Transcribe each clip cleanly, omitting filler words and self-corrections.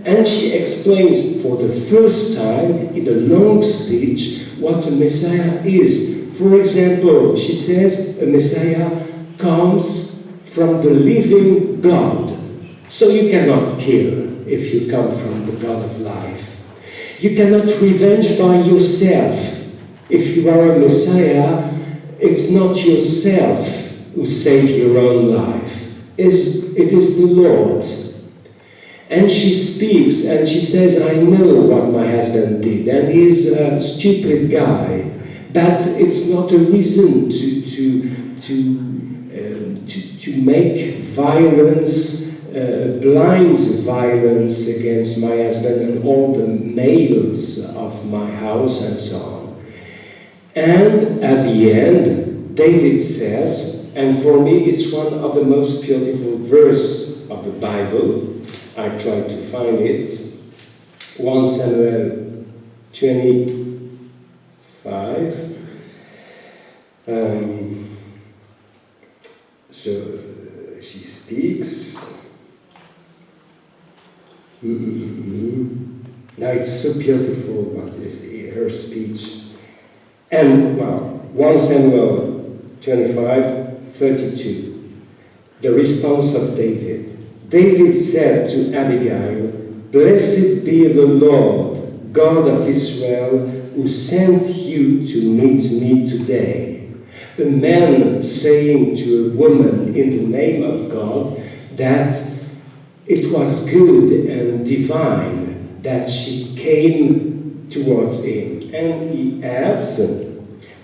and she explains for the first time in a long speech what a Messiah is. For example, she says a Messiah comes from the living God. So you cannot kill if you come from the God of life. You cannot revenge by yourself. If you are a Messiah, it's not yourself who saves your own life. It is the Lord. And she speaks and she says, I know what my husband did, and he's a stupid guy, but it's not a reason to make violence, blind violence against my husband and all the males of my house and so on. And at the end, David says, and for me it's one of the most beautiful verses of the Bible, I tried to find it, 1 Samuel 25. So she speaks. Now it's so beautiful what is her speech. And, 1 Samuel 25:32, the response of David. David said to Abigail, Blessed be the Lord, God of Israel, who sent you to meet me today. The man saying to a woman in the name of God that it was good and divine that she came towards him. And he adds,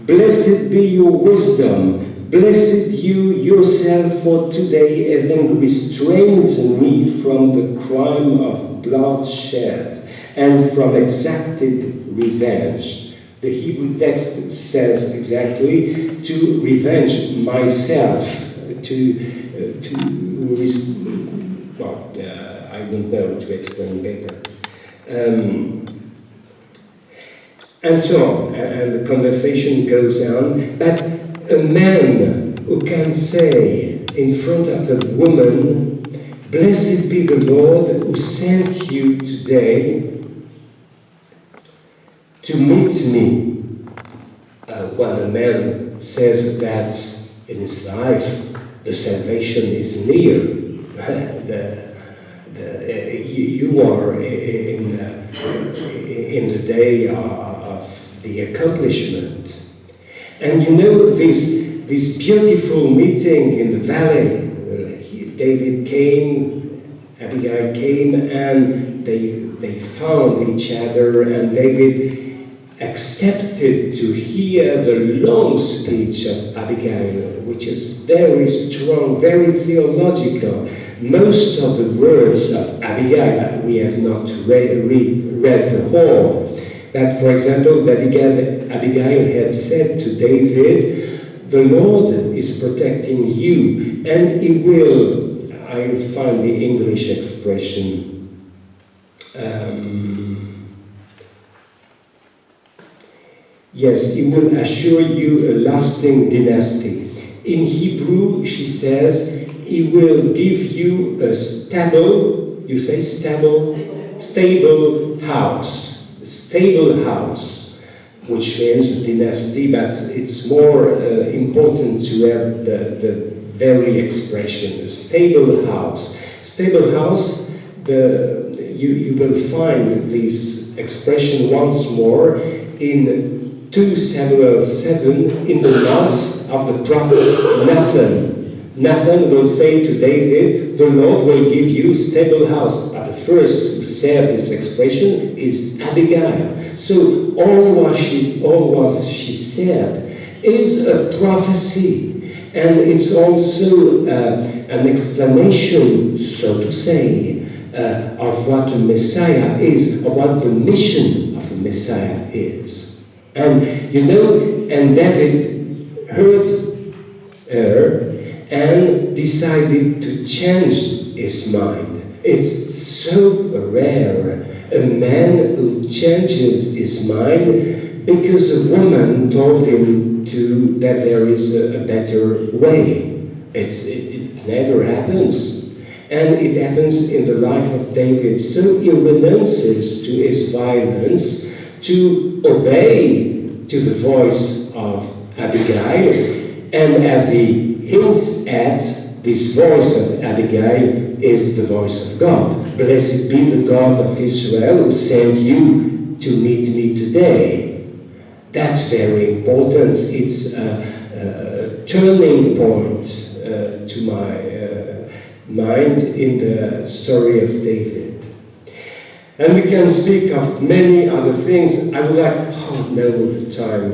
Blessed be your wisdom, blessed you yourself for today, having restrained me from the crime of bloodshed and from exacted revenge. The Hebrew text says exactly, to revenge myself, I don't know to explain better. And so on, and the conversation goes on. But a man who can say in front of a woman, Blessed be the Lord who sent you today to meet me. When a man says that in his life the salvation is near, you are in the day of the accomplishment. And you know this beautiful meeting in the valley. David came, Abigail came, and they found each other, and David accepted to hear the long speech of Abigail, which is very strong, very theological. Most of the words of Abigail, we have not read the whole. But for example, Abigail had said to David, the Lord is protecting you, and he will, I'll find the English expression, yes, he will assure you a lasting dynasty. In Hebrew, she says, he will give you a stable, you say stable? Stable house. Stable house, which means dynasty, but it's more important to have the very expression, a stable house. Stable house, you will find this expression once more in 2 Samuel 7 in the mouth of the prophet Nathan. Nathan will say to David, the Lord will give you stable house. But the first who said this expression is Abigail. So all what she said is a prophecy. And it's also an explanation, so to say, of what a Messiah is, of what the mission of a Messiah is. And you know, and David heard her and decided to change his mind. It's so rare, a man who changes his mind because a woman told him that there is a better way. It never happens. And it happens in the life of David. So he renounces to his violence to obey to the voice of Abigail. And as he hints at, this voice of Abigail is the voice of God. Blessed be the God of Israel who sent you to meet me today. That's very important. It's a turning point to my mind in the story of David. And we can speak of many other things. I would like, the time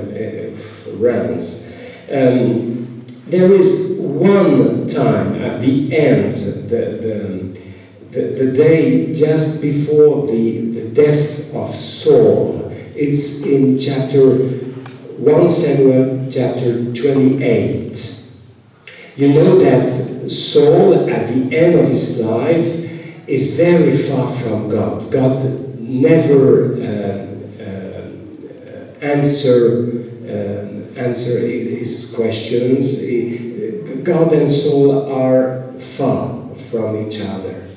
runs. There is one time at the end, the day just before the death of Saul. It's in chapter 1 Samuel, chapter 28. You know that Saul, at the end of his life, is very far from God. God never answer his questions. God and Saul are far from each other.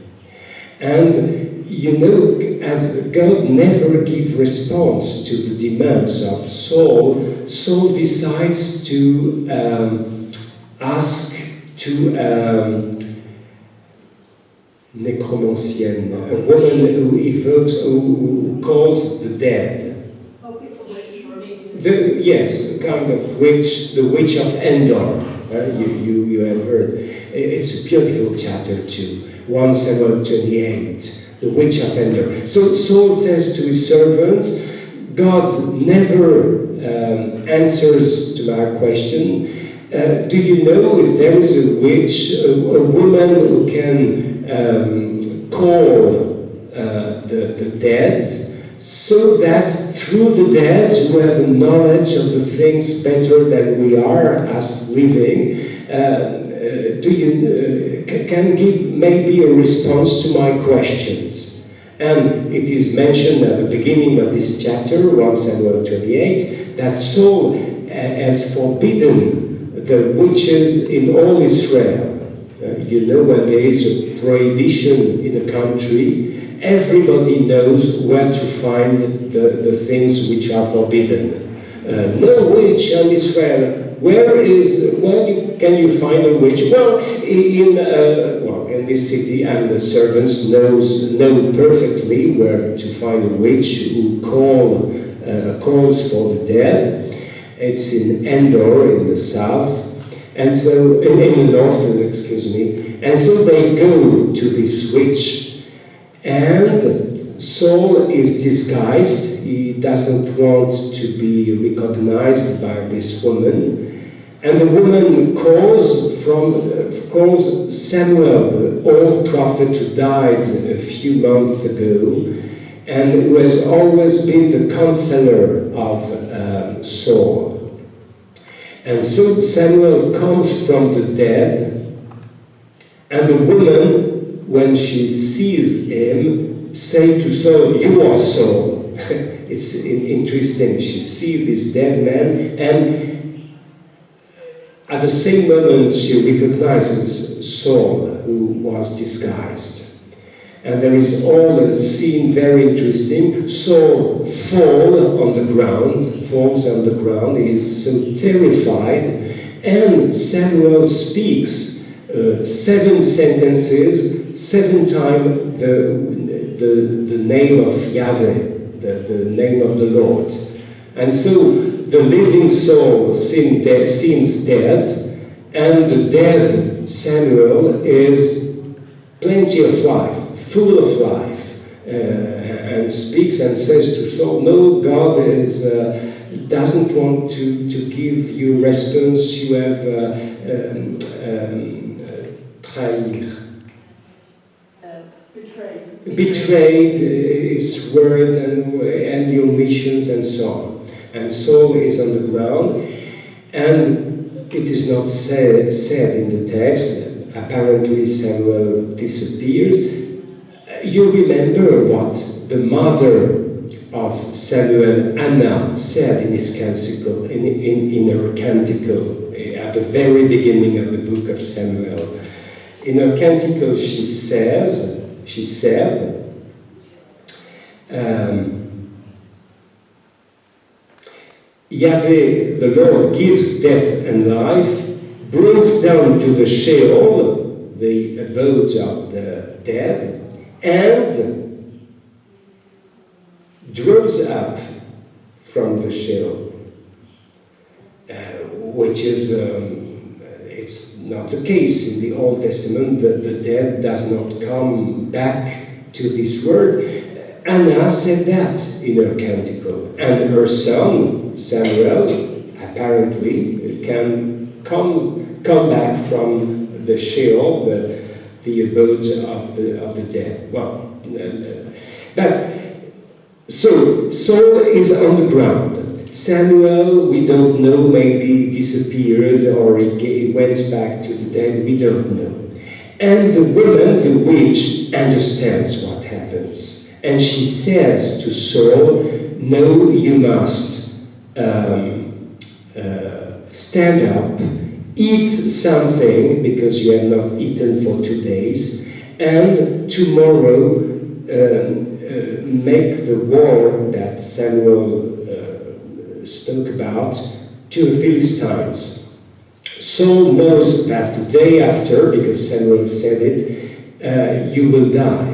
And you know, as God never gives response to the demands of Saul, Saul decides to ask to necromancienne, a woman who evokes, who calls the dead. Yes, kind of witch, the witch of Endor. You have heard. It's a beautiful chapter too. 1 Samuel 28, the witch of Endor. So Saul says to his servants, God never answers to my question. Do you know if there is a witch, a woman who can call the dead, so that through the dead who have a knowledge of the things better than we are as living, can give maybe a response to my questions? And it is mentioned at the beginning of this chapter, 1 Samuel 28, that Saul has forbidden the witches in all Israel. You know, when there is a prohibition in a country, everybody knows where to find the things which are forbidden. No witch in Israel. Where can you find a witch? Well, in this city, and the servants know perfectly where to find a witch who calls for the dead. It's in Endor in the south, and so in the north, excuse me. And so they go to this witch, and Saul is disguised. He doesn't want to be recognized by this woman. And the woman calls Samuel, the old prophet who died a few months ago, and who has always been the counselor of Saul. And so Samuel comes from the dead, and the woman, when she sees him, say to Saul, "You are Saul." It's interesting. She sees this dead man, and at the same moment she recognizes Saul, who was disguised. And there is all a scene very interesting. Saul falls on the ground. He is so terrified. And Samuel speaks 7 sentences, 7 times the name of Yahweh, the name of the Lord. And so the living Saul seems dead, and the dead Samuel is plenty of life, full of life, and speaks and says to Saul, "No, God doesn't want to give you response. You have betrayed his word and your missions and so on." And Saul is on the ground, and it is not said in the text. Apparently Samuel disappears. You remember what the mother of Samuel, Anna, said in his canticle, in her canticle, at the very beginning of the book of Samuel. In her canticle she said, Yahweh, the Lord, gives death and life, brings down to the Sheol, the abode of the dead, and draws up from the Sheol, which is, it's not the case in the Old Testament. The dead does not come back to this world. Anna said that in her canticle, and her son Samuel apparently can come back from the Sheol, the abode of the dead. Well, but so Saul is on the ground. Samuel, we don't know, maybe disappeared or he went back to the dead, we don't know. And the woman, the witch, understands what happens. And she says to Saul, no, you must stand up, eat something, because you have not eaten for 2 days, and tomorrow make the war that Samuel spoke about to the Philistines. Saul knows that the day after, because Samuel said it, you will die.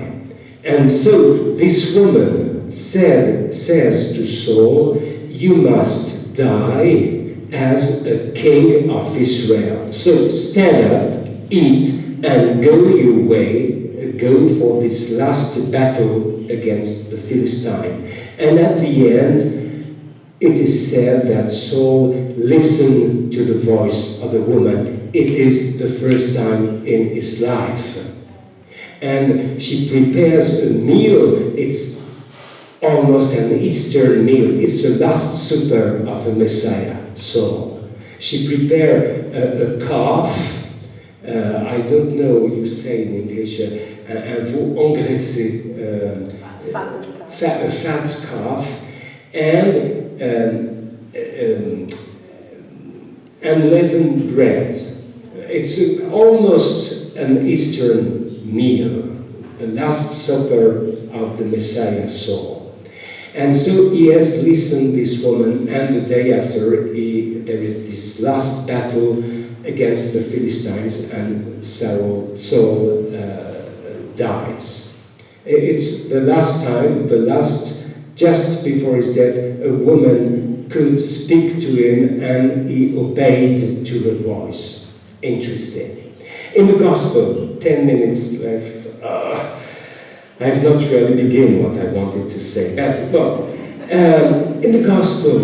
And so this woman says to Saul, you must die as a king of Israel. So stand up, eat, and go your way, go for this last battle against the Philistine. And at the end, it is said that Saul listened to the voice of the woman. It is the first time in his life. And she prepares a meal. It's almost an Easter meal. It's the last supper of the Messiah, Saul. She prepared a calf. I don't know what you say in English. Un veau engraissé. A fat calf. And unleavened bread. It's almost an Eastern meal, the last supper of the Messiah Saul. And so he has listened to this woman, and the day after there is this last battle against the Philistines, and Saul dies. It's the last time, just before his death, a woman could speak to him and he obeyed to her voice. Interesting. In the Gospel, 10 minutes left. I have not really begun what I wanted to say. But, well, in the Gospel,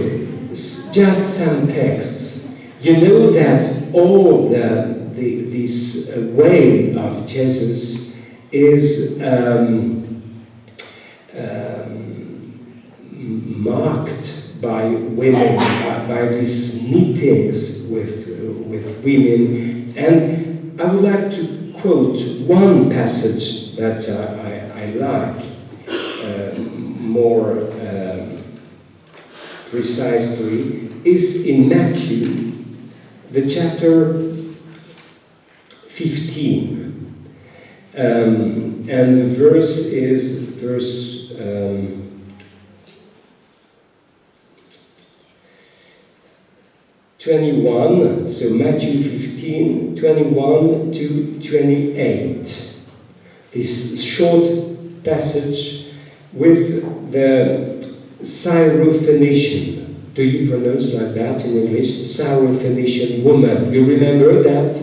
just some texts. You know that all this way of Jesus is marked by women, by these meetings with women. And I would like to quote one passage that I like more precisely, is in Matthew, the chapter 15. And the verse is verse 21, so Matthew 15, 21 to 28. This short passage with the Syrophoenician. Do you pronounce like that in English? Syrophoenician woman. You remember that?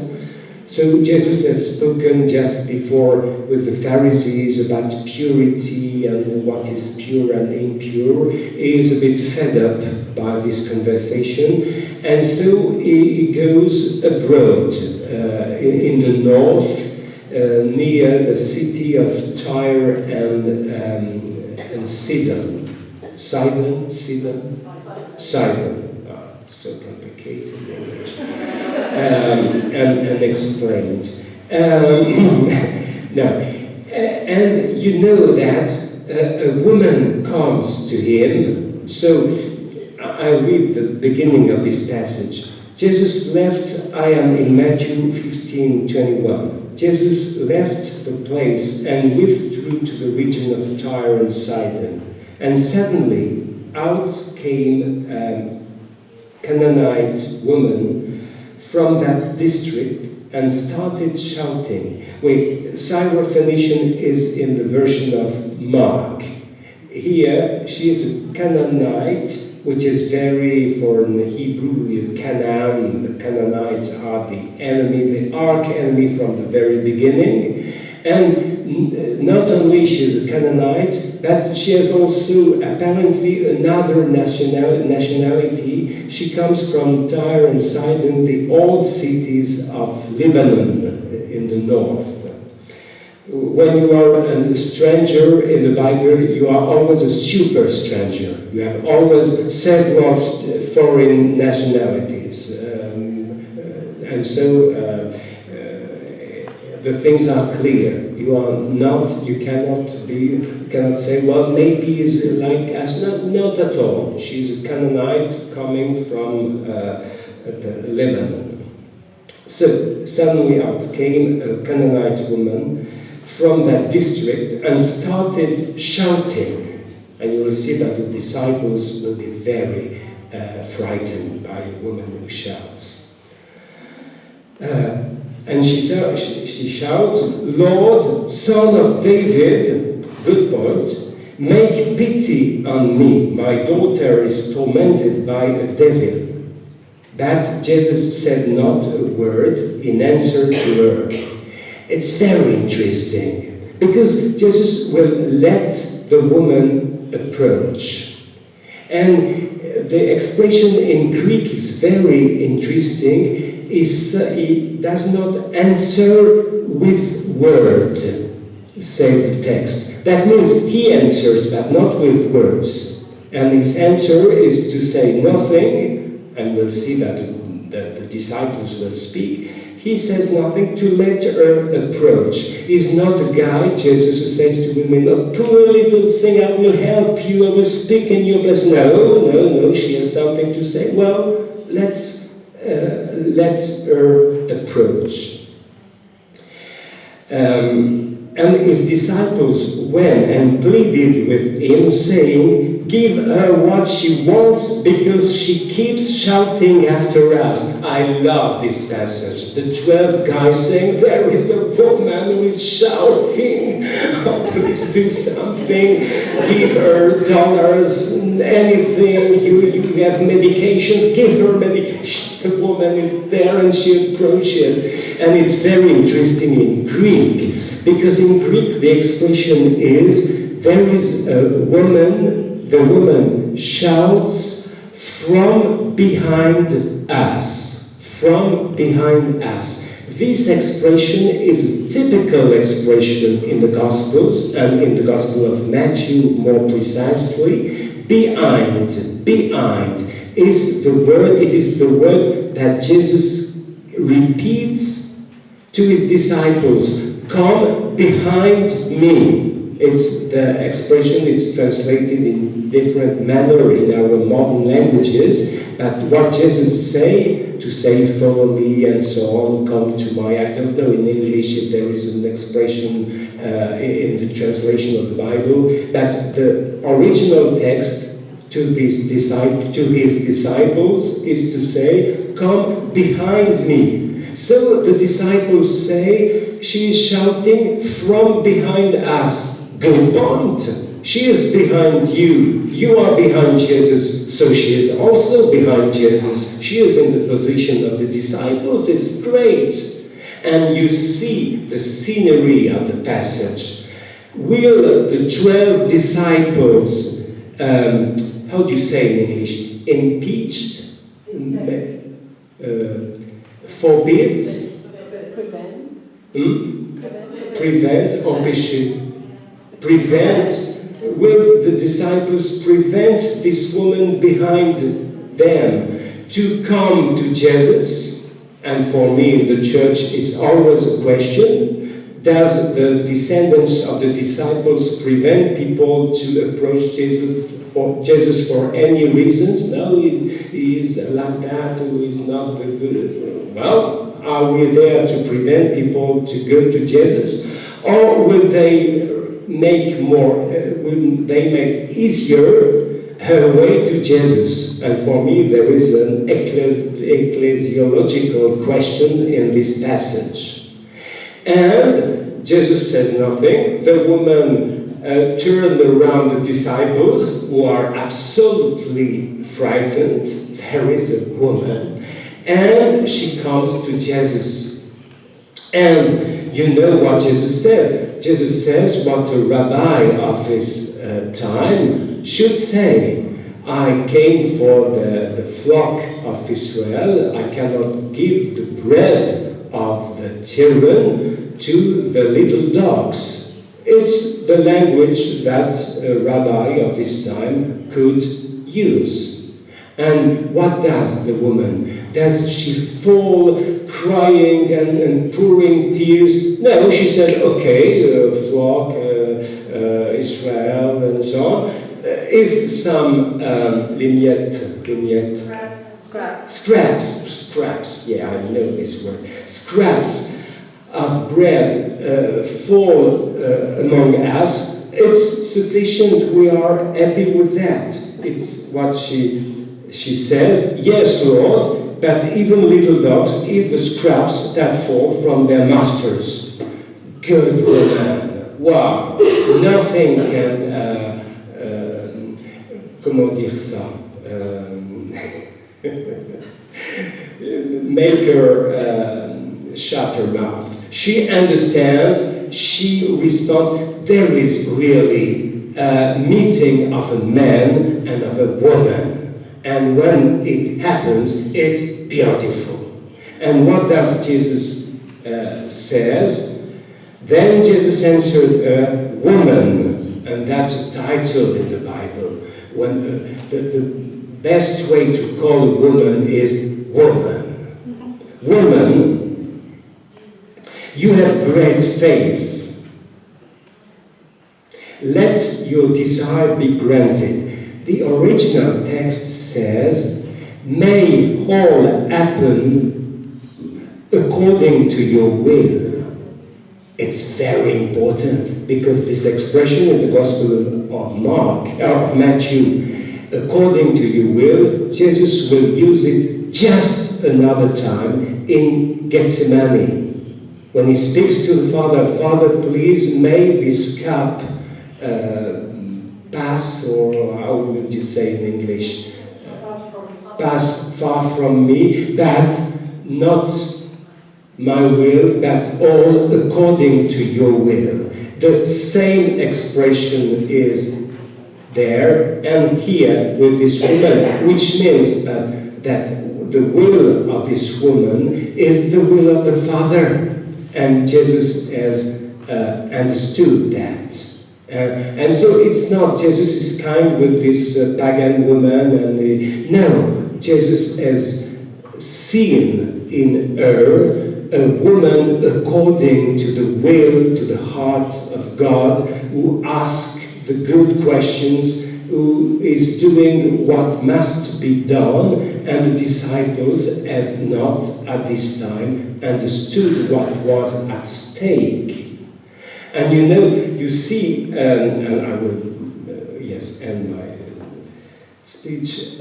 So Jesus has spoken just before with the Pharisees about purity and what is pure and impure. He is a bit fed up by this conversation. And so he goes abroad in the north, near the city of Tyre and Sidon. Sidon? So complicated. And explained. Now, and you know that a woman comes to him. So I read the beginning of this passage. Jesus left, I am in Matthew 15:21. Jesus left the place and withdrew to the region of Tyre and Sidon. And suddenly out came a Canaanite woman from that district and started shouting. Wait, Syrophoenician is in the version of Mark. Here, she is a Canaanite, which is very, for in the Hebrew, Canaan. The Canaanites are the enemy, the arch enemy from the very beginning. And not only she is a Canaanite, but she has also apparently another nationality. She comes from Tyre and Sidon, the old cities of Lebanon in the north. When you are a stranger in the Bible, you are always a super stranger. You have always several foreign nationalities. And so the things are clear. You cannot say, well, maybe it's like us. Not at all. She's a Canaanite coming from Lebanon. So suddenly out came a Canaanite woman from that district and started shouting. And you will see that the disciples will be very frightened by a woman who shouts. And she shouts, "Lord, Son of David," good point, "make pity on me. My daughter is tormented by a devil." But Jesus said not a word in answer to her. It's very interesting, because Jesus will let the woman approach. And the expression in Greek is very interesting. He does not answer with word, say the text. That means he answers, but not with words. And his answer is to say nothing, and we'll see that the disciples will speak. He says nothing to let her approach. He's not a guy, Jesus, who says to women, "Oh, poor little thing, I will help you, I will speak in your place." No, she has something to say. Well, let's let her approach. And his disciples went and pleaded with him, saying, "Give her what she wants, because she keeps shouting after us." I love this passage. The 12 guys saying, "There is a woman who is shouting. Oh, please do something. Give her dollars, anything. You have medications, give her medication." The woman is there and she approaches. And it's very interesting in Greek, because in Greek the expression is, there is a woman, the woman shouts from behind us. From behind us. This expression is a typical expression in the Gospels, and in the Gospel of Matthew more precisely. Behind is the word, it is the word that Jesus repeats to his disciples. "Come behind me." It's the expression, it's translated in different manner in our modern languages, but what Jesus say, to say, "Follow me," and so on, "Come to my," I don't know in English if there is an expression in the translation of the Bible, but the original text to his disciples is to say, "Come behind me." So the disciples say, "She is shouting from behind us." Good point. She is behind you. You are behind Jesus, so she is also behind Jesus. She is in the position of the disciples. It's great. And you see the scenery of the passage. Will the 12 disciples, how do you say in English? Impeached? Forbid? Prevent, empêcher. Prevent, will the disciples prevent this woman behind them to come to Jesus? And for me in the church it's always a question. Does the descendants of the disciples prevent people to approach Jesus for any reasons? No, he is like that, or he is not good. Well, Are we there to prevent people to go to Jesus? Or will they make easier her way to Jesus? And for me, there is an ecclesiological question in this passage. And Jesus says nothing. The woman turned around the disciples, who are absolutely frightened. There is a woman. And she comes to Jesus. And you know what Jesus says. Jesus says what a rabbi of his time should say. I came for the flock of Israel. I cannot give the bread of the children to the little dogs. It's the language that a rabbi of this time could use. And what does the woman? Does she fall crying and pouring tears? No, she said, okay, flock, Israel, and so on. If some scraps, yeah, I know this word, scraps of bread fall among us, it's sufficient, we are happy with that. It's what she says, yes, Lord, but even little dogs eat the scraps that fall from their masters. Good woman. Wow. Nothing can, comment dire ça? Make her shut her mouth. She understands, she responds, there is really a meeting of a man and of a woman. And when it happens, it's beautiful. And what does Jesus says? Then Jesus answered her, woman, and that's a title in the Bible. When the best way to call a woman is woman. Woman, you have great faith. Let your desire be granted. The original text says, may all happen according to your will. It's very important because this expression in the Gospel of Matthew, according to your will, Jesus will use it just another time in Gethsemane. When he speaks to the Father, Father, please may this cup pass, or how would you say in English? Pass far from me, but not my will, but all according to your will. The same expression is there and here with this woman, which means that the will of this woman is the will of the Father, and Jesus has understood that. And so it's not Jesus is kind with this pagan woman, and no, Jesus has seen in her a woman according to the will, to the heart of God, who asks the good questions, who is doing what must be done, and the disciples have not at this time understood what was at stake. And you know, you see, and I will, end my speech.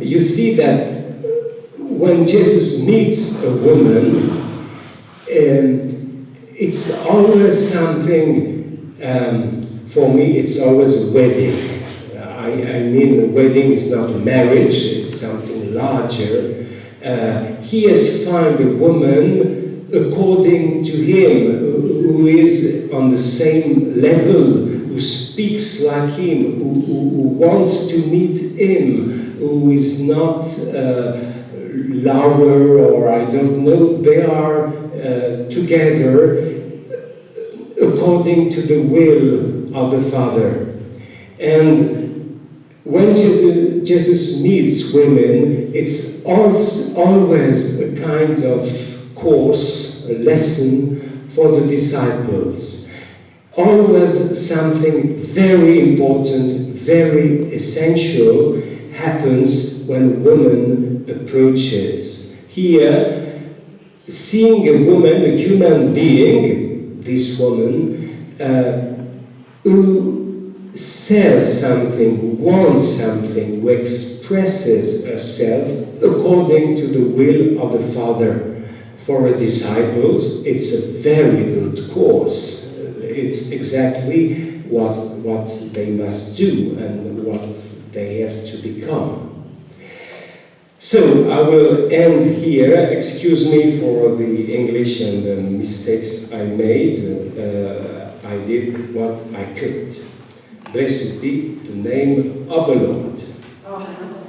You see that when Jesus meets a woman, it's always something, for me, it's always a wedding. I mean, a wedding is not a marriage, it's something larger. He has found a woman according to him, who is on the same level, who speaks like him, who wants to meet him, who is not lower, or I don't know. They are together according to the will of the Father. And when Jesus meets women, it's always a kind of course, a lesson for the disciples. Always something very important, very essential happens when a woman approaches. Here, seeing a woman, a human being, this woman, who says something, who wants something, who expresses herself according to the will of the Father. For her disciples, it's a very good course. It's exactly what they must do and what they have to become. So I will end here. Excuse me for the English and the mistakes I made. I did what I could. Blessed be the name of the Lord. Amen.